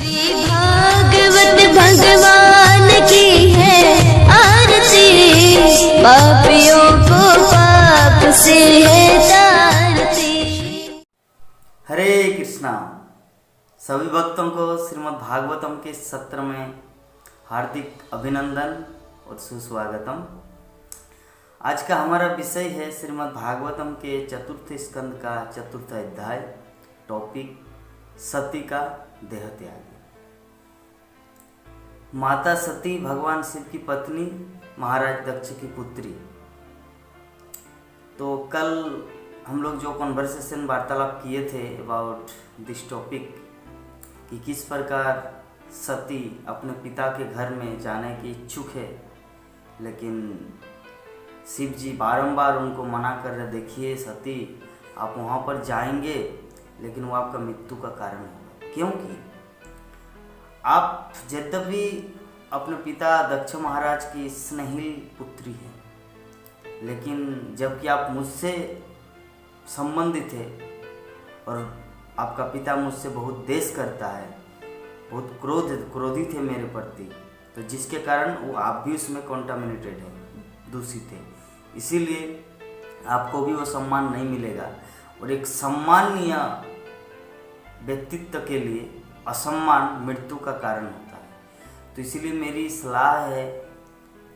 श्री भागवत भगवान की है आरती, पापियों को पाप से है तारती। हरे कृष्णा। सभी भक्तों को श्रीमद् भागवतम के सत्र में हार्दिक अभिनंदन और सुस्वागतम। आज का हमारा विषय है श्रीमद् भागवतम के चतुर्थ स्कंद का चतुर्थ अध्याय, टॉपिक सती का देह त्याग। माता सती भगवान शिव की पत्नी, महाराज दक्ष की पुत्री। तो कल हम लोग जो कॉन्वर्सेशन वार्तालाप किए थे अबाउट दिस टॉपिक कि किस प्रकार सती अपने पिता के घर में जाने की इच्छुक है, लेकिन शिव जी बारंबार उनको मना कर रहे, देखिए सती आप वहाँ पर जाएंगे लेकिन वो आपका मृत्यु का कारण होगा, क्योंकि आप यद्यपि अपने पिता दक्ष महाराज की स्नेहिल पुत्री हैं, लेकिन जबकि आप मुझसे संबंधित है और आपका पिता मुझसे बहुत द्वेष करता है, बहुत क्रोधित है मेरे प्रति, तो जिसके कारण वो आप भी उसमें कॉन्टामिनेटेड है, दूषित है, इसीलिए आपको भी वो सम्मान नहीं मिलेगा। और एक सम्मानीय व्यक्तित्व के लिए असम्मान मृत्यु का कारण होता है। तो इसीलिए मेरी सलाह है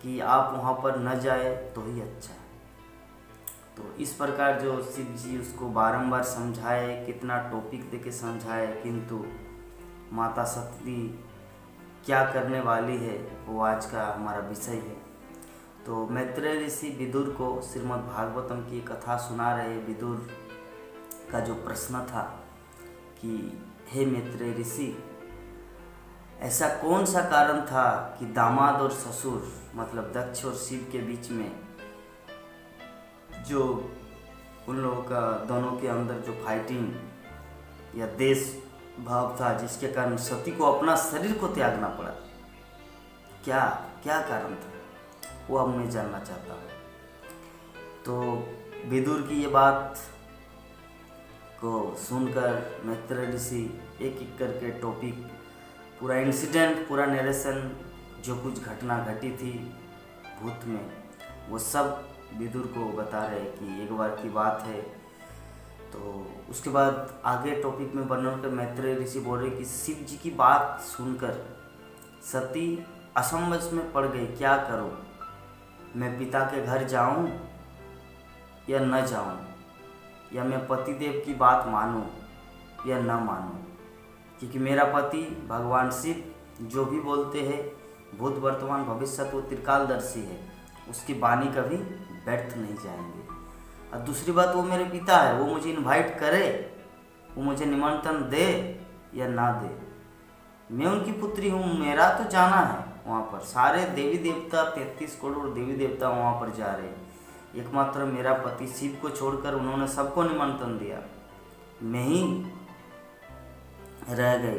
कि आप वहाँ पर न जाए तो ही अच्छा है। तो इस प्रकार जो शिव जी उसको बारंबार समझाए, कितना टॉपिक देके समझाए, किंतु माता सती क्या करने वाली है वो आज का हमारा विषय है। तो मैत्रेय ऋषि विदुर को श्रीमद् भागवतम की कथा सुना रहे। विदुर का जो प्रश्न था कि हे मैत्रेय ऋषि, ऐसा कौन सा कारण था कि दामाद और ससुर मतलब दक्ष और शिव के बीच में जो उन लोगों का दोनों के अंदर जो फाइटिंग या देश भाव था, जिसके कारण सती को अपना शरीर को त्यागना पड़ा, क्या क्या कारण था वो अब मैं जानना चाहता हूँ। तो विदुर की ये बात को सुनकर मैत्रेय ऋषि एक एक करके टॉपिक, पूरा इंसिडेंट, पूरा नरेशन, जो कुछ घटना घटी थी भूत में, वो सब विदुर को बता रहे कि एक बार की बात है। तो उसके बाद आगे टॉपिक में वर्णन कर मैत्रेय ऋषि बोल रहे कि शिव जी की बात सुनकर सती असमंजस में पड़ गई, क्या करूं, मैं पिता के घर जाऊं या न जाऊं, या मैं पतिदेव की बात मानूं या न मानूं, क्योंकि मेरा पति भगवान शिव जो भी बोलते हैं भूत वर्तमान भविष्य वो त्रिकालदर्शी है, उसकी वाणी कभी व्यर्थ नहीं जाएंगे। और दूसरी बात, वो मेरे पिता है, वो मुझे इनवाइट करे, वो मुझे निमंत्रण दे या ना दे, मैं उनकी पुत्री हूँ, मेरा तो जाना है वहाँ पर। सारे देवी देवता 33 करोड़ देवी देवता वहाँ पर जा रहे हैं, एकमात्र मेरा पति शिव को छोड़कर उन्होंने सबको निमंत्रण दिया, मैं ही रह गए।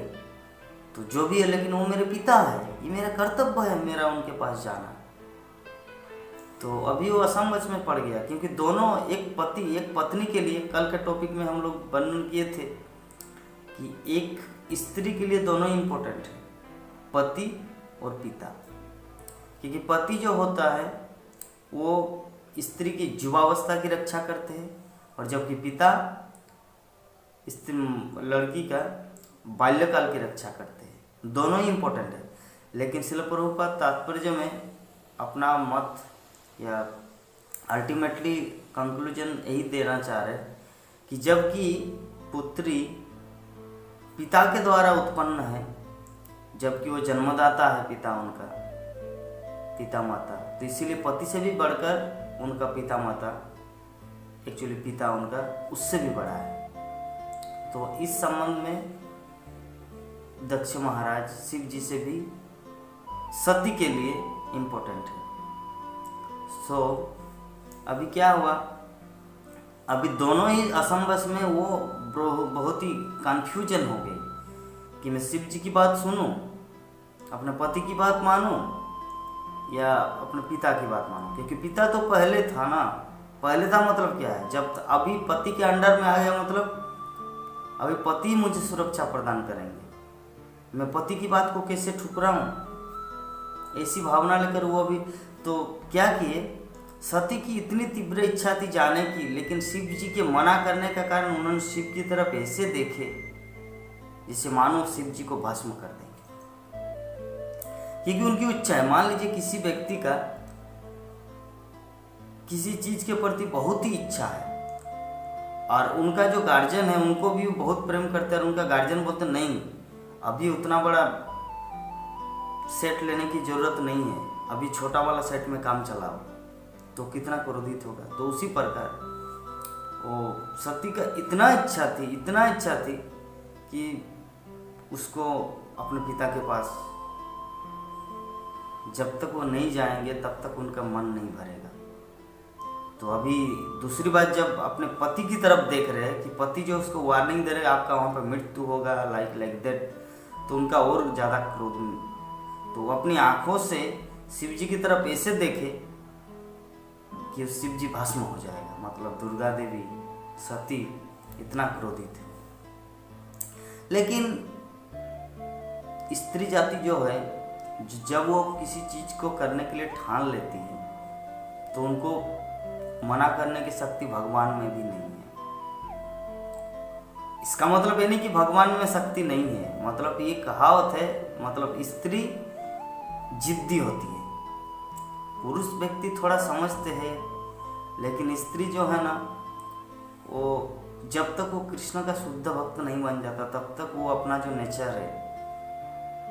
तो जो भी है, लेकिन वो मेरे पिता है, ये मेरा कर्तव्य है, मेरा उनके पास जाना। तो अभी वो असमंजस में पड़ गया, क्योंकि दोनों, एक पति एक पत्नी के लिए, कल के टॉपिक में हम लोग वर्णन किए थे कि एक स्त्री के लिए दोनों इम्पोर्टेंट है, पति और पिता। क्योंकि पति जो होता है वो स्त्री की युवावस्था की रक्षा करते हैं, और जबकि पिता लड़की का बाल्यकाल की रक्षा करते हैं। दोनों ही इम्पोर्टेंट है। लेकिन शिल प्रभुपाद तात्पर्य में अपना मत या अल्टीमेटली कंक्लूजन यही देना चाह रहे कि जबकि पुत्री पिता के द्वारा उत्पन्न है, जबकि वो जन्मदाता है पिता उनका, पिता माता, तो इसीलिए पति से भी बढ़कर उनका पिता माता, एक्चुअली पिता उनका उससे भी बड़ा है। तो इस संबंध में दक्ष महाराज शिव जी से भी सती के लिए इम्पोर्टेंट है। सो अभी क्या हुआ, अभी दोनों ही असमंजस में वो बहुत ही कंफ्यूजन हो गई कि मैं शिव जी की बात सुनूं, अपने पति की बात मानूं या अपने पिता की बात मानूं। क्योंकि पिता तो पहले था ना, पहले था मतलब क्या है, जब अभी पति के अंडर में आ गया मतलब अभी पति मुझे सुरक्षा प्रदान करेंगे, मैं पति की बात को कैसे ठुकराऊं, ऐसी भावना लेकर वो अभी तो क्या किए, सती की इतनी तीव्र इच्छा थी जाने की, लेकिन शिव जी के मना करने का कारण उन्होंने शिव की तरफ ऐसे देखे जिसे मानो शिव जी को भस्म कर देंगे, क्योंकि उनकी इच्छा है। मान लीजिए किसी व्यक्ति का किसी चीज के प्रति बहुत ही इच्छा है और उनका जो गार्जियन है उनको भी बहुत प्रेम करते हैं, और उनका गार्जियन बोलते नहीं अभी उतना बड़ा सेट लेने की जरूरत नहीं है, अभी छोटा वाला सेट में काम चलाओ, तो कितना क्रोधित होगा। तो उसी प्रकार वो सती का इतना इच्छा थी कि उसको अपने पिता के पास जब तक वो नहीं जाएंगे तब तक उनका मन नहीं भरेगा। तो अभी दूसरी बात, जब अपने पति की तरफ देख रहे हैं कि पति जो उसको वार्निंग दे रहे हैं आपका वहाँ पर मृत्यु होगा लाइक दैट, तो उनका और ज़्यादा क्रोध, तो वो अपनी आंखों से शिव जी की तरफ ऐसे देखे कि शिव जी भस्म हो जाएगा। मतलब दुर्गा देवी सती इतना क्रोधित है। लेकिन स्त्री जाति जो है, जब वो किसी चीज को करने के लिए ठान लेती है तो उनको मना करने की शक्ति भगवान में भी नहीं है। इसका मतलब ये नहीं कि भगवान में शक्ति नहीं है, मतलब ये कहावत है, मतलब स्त्री जिद्दी होती है, पुरुष व्यक्ति थोड़ा समझते हैं, लेकिन स्त्री जो है ना, वो जब तक वो कृष्ण का शुद्ध भक्त नहीं बन जाता तब तक वो अपना जो नेचर है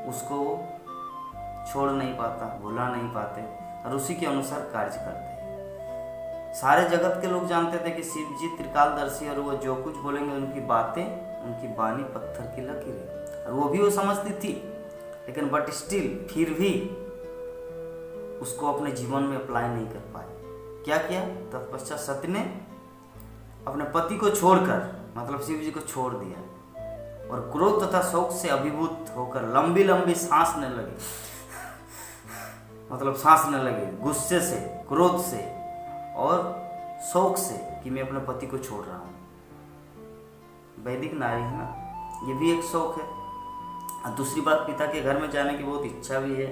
उसको छोड़ नहीं पाता, भुला नहीं पाते, और उसी के अनुसार कार्य करते हैं। सारे जगत के लोग जानते थे कि शिव जी त्रिकालदर्शी, और वो जो कुछ बोलेंगे उनकी बातें, उनकी बानी पत्थर की लकीर है, और वो भी वो समझती थी, लेकिन बट स्टिल फिर भी उसको अपने जीवन में अप्लाई नहीं कर पाए। क्या किया, तत्पश्चात सती ने अपने पति को छोड़कर, मतलब शिव जी को छोड़ दिया, और क्रोध तथा शोक से अभिभूत होकर लंबी लंबी सांस लेने लगे, मतलब सांस लेने लगे गुस्से से, क्रोध से और शोक से कि मैं अपने पति को छोड़ रहा हूँ। वैदिक नारी है ना, ये भी एक शौक है। और दूसरी बात, पिता के घर में जाने की बहुत इच्छा भी है,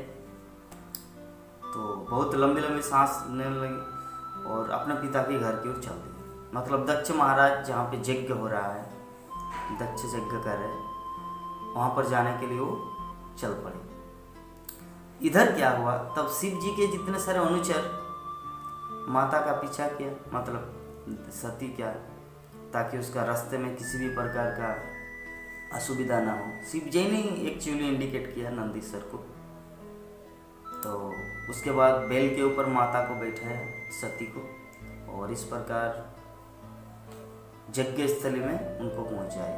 तो बहुत लंबी लंबी सांस लेने लगी और अपने पिता के घर की ओर चल दी। मतलब दक्ष महाराज जहाँ पे यज्ञ हो रहा है, दक्ष यज्ञ कर रहे, वहाँ पर जाने के लिए वो चल पड़े। इधर क्या हुआ, तब शिव जी के जितने सारे अनुचर माता का पीछा किया, मतलब सती क्या, ताकि उसका रास्ते में किसी भी प्रकार का असुविधा ना हो। शिव जी ने एक्चुअली इंडिकेट किया नंदीश्वर को। तो उसके बाद बैल के ऊपर माता को बैठाया सती को, और इस प्रकार यज्ञ स्थली में उनको पहुंचाए।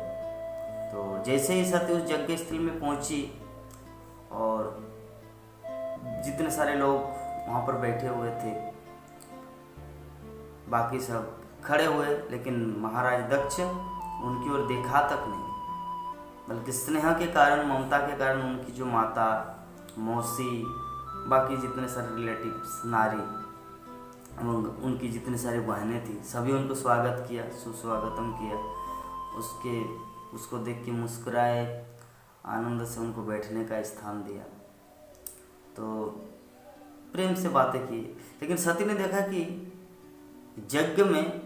तो जैसे ही सती उस यज्ञ स्थल में पहुंची और जितने सारे लोग वहाँ पर बैठे हुए थे, बाकी सब खड़े हुए, लेकिन महाराज दक्ष उनकी ओर देखा तक नहीं, बल्कि स्नेह के कारण, ममता के कारण उनकी जो माता, मौसी, बाकी जितने सारे रिलेटिव्स, नारी एवं उनकी जितनी सारी बहनें थी, सभी उनको स्वागत किया, सुस्वागतम किया। उसको देख के मुस्कुराए, आनंद से उनको बैठने का स्थान दिया, तो प्रेम से बातें की। लेकिन सती ने देखा कि यज्ञ में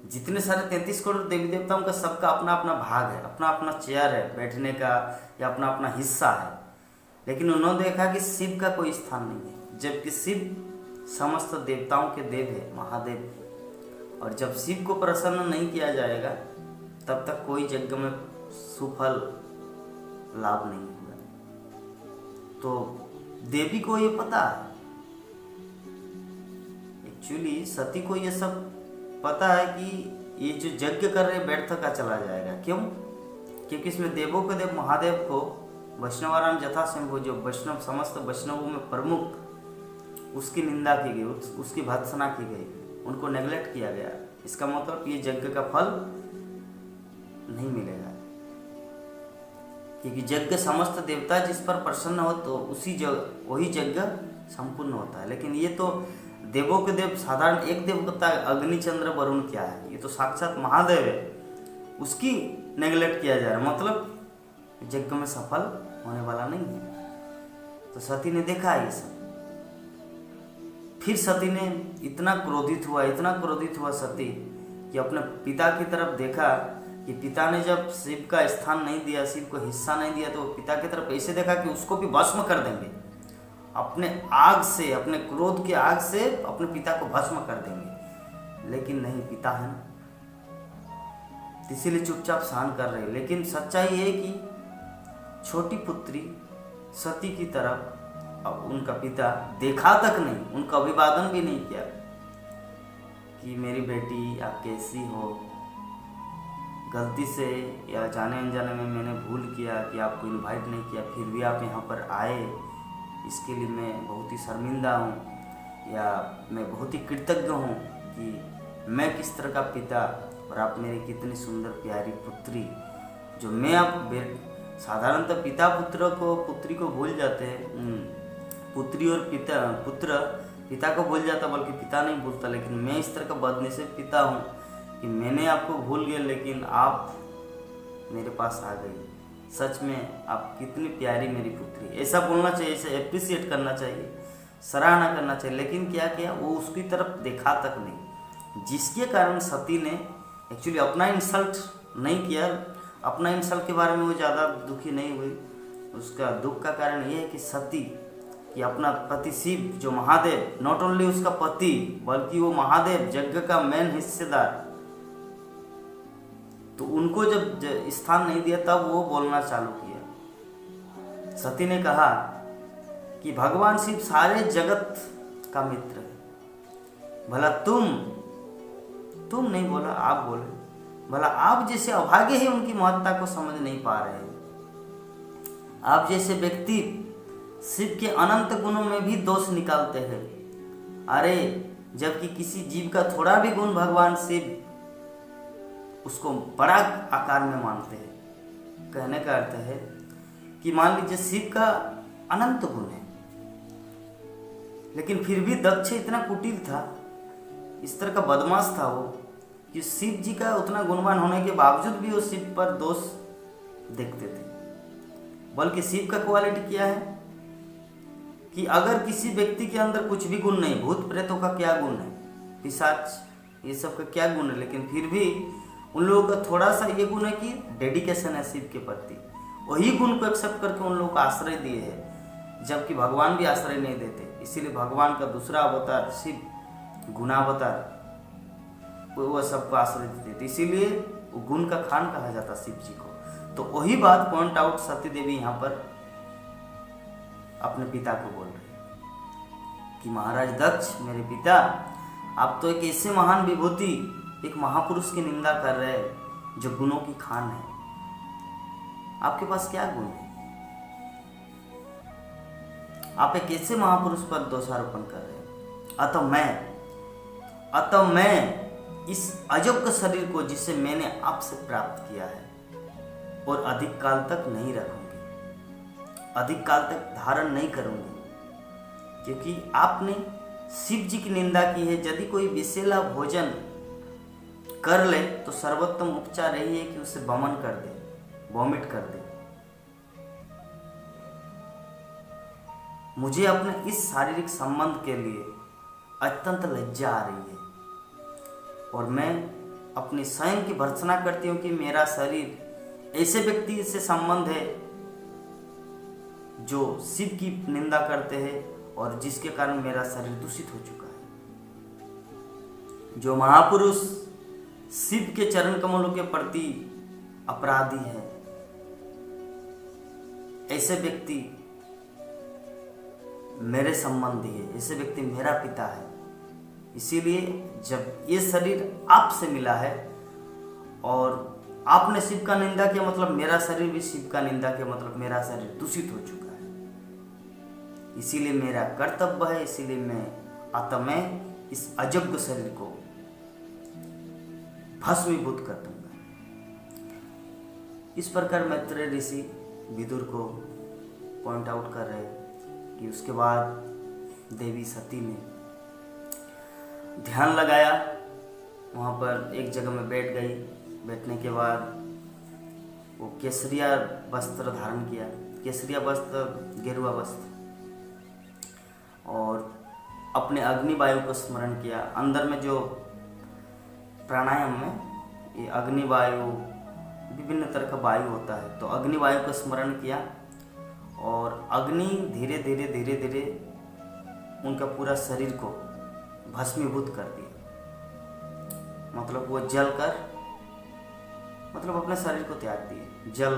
जितने सारे 33 करोड़ देवी देवताओं का सबका अपना अपना भाग है, अपना अपना चेयर है बैठने का, या अपना अपना हिस्सा है, लेकिन उन्होंने देखा कि शिव का कोई स्थान नहीं है, जबकि शिव समस्त देवताओं के देव है, महादेव। और जब शिव को प्रसन्न नहीं किया जाएगा तब तक कोई यज्ञ में सुफल लाभ नहीं होगा। तो देवी को ये पता है, एक्चुअली सती को ये सब पता है कि ये जो यज्ञ कर रहे व्यर्थ का चला जाएगा। क्यों? क्योंकि इसमें देवों के देव महादेव को वैष्णवाराम जथा शंभु, जो वैष्णव समस्त वैष्णवों में प्रमुख, उसकी निंदा की गई, उसकी भत्सना की गई, उनको नेग्लेक्ट किया गया। इसका मतलब ये यज्ञ का फल नहीं मिलेगा, क्योंकि यज्ञ समस्त देवता जिस पर प्रसन्न हो तो वही यज्ञ संपूर्ण होता है। लेकिन ये तो देवों के देव साधारण एक देवता अग्नि चंद्र वरुण क्या है, ये तो साक्षात महादेव है, उसकी नेग्लेक्ट किया जा रहा है, मतलब यज्ञ में सफल होने वाला नहीं है। तो सती ने देखा ये सब। फिर सती ने इतना क्रोधित हुआ सती कि अपने पिता की तरफ देखा कि पिता ने जब शिव का स्थान नहीं दिया, शिव को हिस्सा नहीं दिया, तो पिता की तरफ ऐसे देखा कि उसको भी भस्म कर देंगे, अपने आग से, अपने क्रोध की आग से अपने पिता को भस्म कर देंगे। लेकिन नहीं, पिता है ना, इसीलिए चुपचाप सहन कर रहे। लेकिन सच्चाई ये है कि छोटी पुत्री सती की तरफ अब उनका पिता देखा तक नहीं, उनका अभिवादन भी नहीं किया कि मेरी बेटी आप कैसी हो, गलती से या जाने अनजाने में मैंने भूल किया कि आपको इनवाइट नहीं किया, फिर भी आप यहाँ पर आए, इसके लिए मैं बहुत ही शर्मिंदा हूँ, या मैं बहुत ही कृतज्ञ हूँ कि मैं किस तरह का पिता और आप मेरी कितनी सुंदर प्यारी पुत्री, जो मैं आप साधारणतः पिता पुत्री को भूल जाते हैं, पुत्री और पुत्र पिता को भूल जाता, बल्कि पिता नहीं भूलता। लेकिन मैं इस तरह का बदनसीब पिता हूँ कि मैंने आपको भूल गया, लेकिन आप मेरे पास आ गई। सच में आप कितनी प्यारी मेरी पुत्री, ऐसा बोलना चाहिए, ऐसे एप्रिसिएट करना चाहिए, सराहना करना चाहिए। लेकिन क्या किया, वो उसकी तरफ देखा तक नहीं, जिसके कारण सती ने एक्चुअली अपना इंसल्ट नहीं किया, अपना इंसल्ट के बारे में वो ज़्यादा दुखी नहीं हुई। उसका दुख का कारण ये है कि सती कि अपना पति शिव, जो महादेव, नॉट ओनली उसका पति बल्कि वो महादेव यज्ञ का मेन हिस्सेदार, तो उनको जब स्थान नहीं दिया तब वो बोलना चालू किया। सती ने कहा कि भगवान शिव सारे जगत का मित्र है, भला तुम नहीं बोला, आप बोले, भला आप जैसे अभागे ही उनकी महत्ता को समझ नहीं पा रहे हैं। आप जैसे व्यक्ति शिव के अनंत गुणों में भी दोष निकालते हैं। अरे जबकि किसी जीव का थोड़ा भी गुण भगवान शिव उसको बड़ा आकार में मानते हैं। कहने का अर्थ है कि मान लीजिए शिव का अनंत गुण है, लेकिन फिर भी दक्ष इतना कुटिल था, इस तरह का बदमाश था वो, कि शिव जी का उतना गुणवान होने के बावजूद भी वो शिव पर दोष देखते थे। बल्कि शिव का क्वालिटी क्या है कि अगर किसी व्यक्ति के अंदर कुछ भी गुण नहीं, भूत प्रेतों का क्या गुण है, पिशाच ये सब का क्या गुण है, लेकिन फिर भी उन लोगों का थोड़ा सा ये गुण है कि डेडिकेशन है शिव के प्रति। वही गुण को एक्सेप्ट करके उन लोगों को आश्रय दिए है, जबकि भगवान भी आश्रय नहीं देते। इसीलिए भगवान का दूसरा अवतार शिव, गुणावतार, वो सबको आश्रय देते थे, इसीलिए वो गुण का खान कहा जाता शिव जी को। तो वही बात पॉइंट आउट सती देवी यहाँ पर अपने पिता को बोल रहे कि महाराज दक्ष, मेरे पिता, आप तो एक ऐसे महान विभूति, एक महापुरुष की निंदा कर रहे हैं जो गुणों की खान है। आपके पास क्या गुण है? आप एक ऐसे महापुरुष पर दोषारोपण कर रहे हैं। अतः मैं इस अयोग्य शरीर को, जिसे मैंने आपसे प्राप्त किया है, और अधिक काल तक नहीं रखूंगी, अधिक काल तक धारण नहीं करूंगी, क्योंकि आपने शिव जी की निंदा की है। यदि कोई विषैला भोजन कर ले तो सर्वोत्तम उपचार यही है कि उसे वमन कर दे, वॉमिट कर दे। मुझे अपने इस शारीरिक संबंध के लिए अत्यंत लज्जा आ रही है, और मैं अपनी स्वयं की भर्त्सना करती हूँ कि मेरा शरीर ऐसे व्यक्ति से संबंध है जो शिव की निंदा करते हैं, और जिसके कारण मेरा शरीर दूषित हो चुका है। जो महापुरुष शिव के चरण कमलों के प्रति अपराधी है, ऐसे व्यक्ति मेरे संबंधी है, ऐसे व्यक्ति मेरा पिता है। इसीलिए जब ये शरीर आपसे मिला है और आपने शिव का निंदा किया, मतलब मेरा शरीर भी शिव का निंदा किया, मतलब मेरा शरीर दूषित हो चुका है। इसीलिए मेरा कर्तव्य है, इसीलिए मैं इस अयोग्य शरीर को भस्मीभूत कर दूंगा। इस प्रकार मैत्रेय ऋषि विदुर को पॉइंट आउट कर रहे कि उसके बाद देवी सती ने ध्यान लगाया, वहाँ पर एक जगह में बैठ गई। बैठने के बाद वो केसरिया वस्त्र धारण किया, केसरिया वस्त्र, गेरुआ वस्त्र, और अपने अग्नि वायु को स्मरण किया। अंदर में जो प्राणायाम में ये अग्नि वायु, विभिन्न तरह का वायु होता है, तो अग्नि वायु को स्मरण किया और अग्नि धीरे धीरे धीरे धीरे उनका पूरा शरीर को भस्मीभूत कर दिया। मतलब वो जल कर, मतलब अपने शरीर को त्याग दिए जल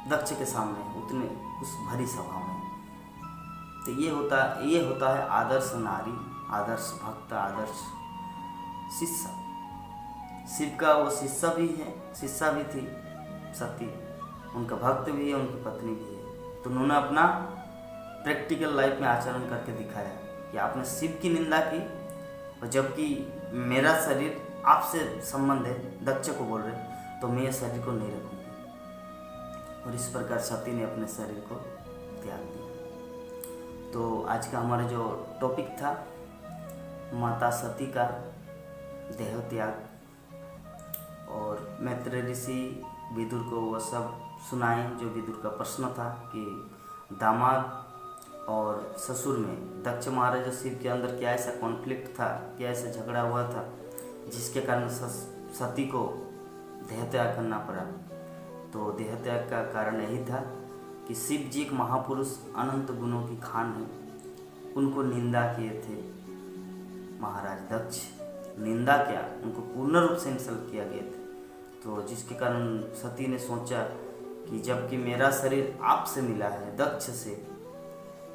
दक्ष के सामने, उतने उस भरी सभा में। तो ये होता है आदर्श नारी, आदर्श भक्त, आदर्श शिष्य। शिव का वो शिष्य भी है, शिष्या भी थी सती, उनका भक्त भी है, उनकी पत्नी भी है। तो उन्होंने अपना प्रैक्टिकल लाइफ में आचरण करके दिखाया कि आपने शिव की निंदा की और जबकि मेरा शरीर आपसे संबंध है, दक्ष को बोल रहे, तो मैं शरीर को नहीं रखूंगी। और इस प्रकार सती ने अपने शरीर को त्याग दिया। तो आज का हमारा जो टॉपिक था, माता सती का देह त्याग, और मैत्रेय ऋषि विदुर को वो सब सुनाए जो विदुर का प्रश्न था कि दामाद और ससुर में दक्ष महाराज शिव के अंदर क्या ऐसा कॉन्फ्लिक्ट था, क्या ऐसा झगड़ा हुआ था जिसके कारण सती को देह त्याग करना पड़ा। तो देह त्याग का कारण यही था कि शिव जी एक महापुरुष, अनंत गुणों की खान है, उनको निंदा किए थे महाराज दक्ष। निंदा क्या, उनको पूर्ण रूप से इंसल्ट किया गया था। तो जिसके कारण सती ने सोचा कि जबकि मेरा शरीर आपसे मिला है, दक्ष से,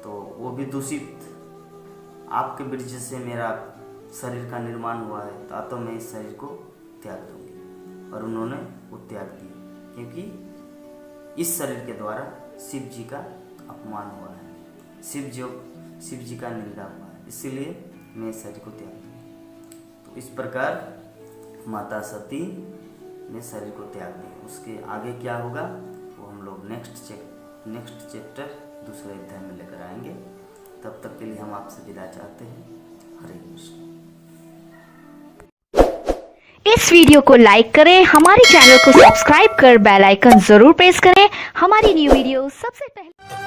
तो वो भी दूषित, आपके बीज से मेरा शरीर का निर्माण हुआ है, तो मैं इस शरीर को त्याग दूंगी। और उन्होंने वो त्याग दिया, क्योंकि इस शरीर के द्वारा शिव जी का अपमान हुआ है, शिव जी का निंदा हुआ है, इसीलिए मैं इस शरीर को त्याग दूंगी। तो इस प्रकार माता सती ने शरीर को त्याग दिया। उसके आगे क्या होगा वो हम लोग नेक्स्ट चैप्टर दूसरे अध्याय में लेकर आएंगे। तब तक के लिए हम आपसे विदा चाहते हैं। हरे कृष्ण। इस वीडियो को लाइक करें, हमारे चैनल को सब्सक्राइब कर बेल आइकन जरूर प्रेस करें हमारी न्यू वीडियो सबसे पहले